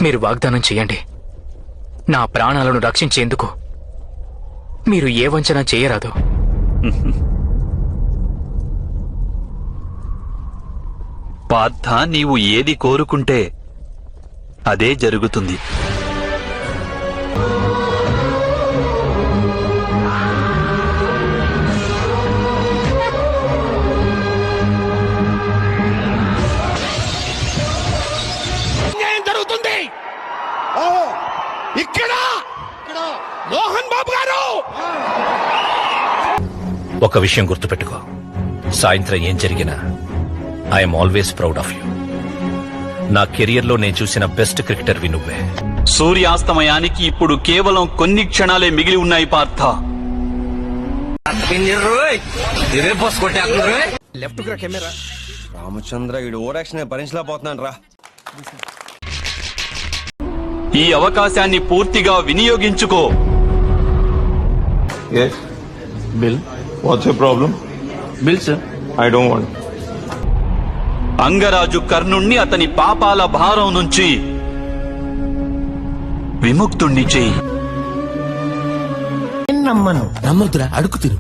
మీరు వాగ్దానం చేయండి, నా ప్రాణాలను రక్షించేందుకు మీరు ఏ వంచన చేయరాదు. పార్థ, నీవు ఏది కోరుకుంటే అదే జరుగుతుంది. జరుగుతుంది ఇక్కడ మోహన్ బాబు గారు. ఒక విషయం గుర్తుపెట్టుకో, సాయంత్రం ఏం జరిగినా I'm always proud of you. నా కెరియర్లో నేను చూసిన బెస్ట్ క్రికెటర్వి నువ్వే. సూర్యాస్తమయానికి ఇప్పుడు కేవలం కొన్ని క్షణాలే మిగిలి ఉన్నాయి పార్థ. రామచంద్ర, ఈ ఓవరాక్షన్ భరించలేకపోతున్నాను రా. ఈ అవకాశాన్ని పూర్తిగా వినియోగించుకో. Yes, Bill. What's your problem? Bill, sir. I don't want. అంగరాజు కర్ణుణ్ణి అతని పాపాల భారం నుంచి విముక్తుణ్ణి చెయ్యి. నమ్మను. నమ్మొద్దురా, అడుగు తిరు.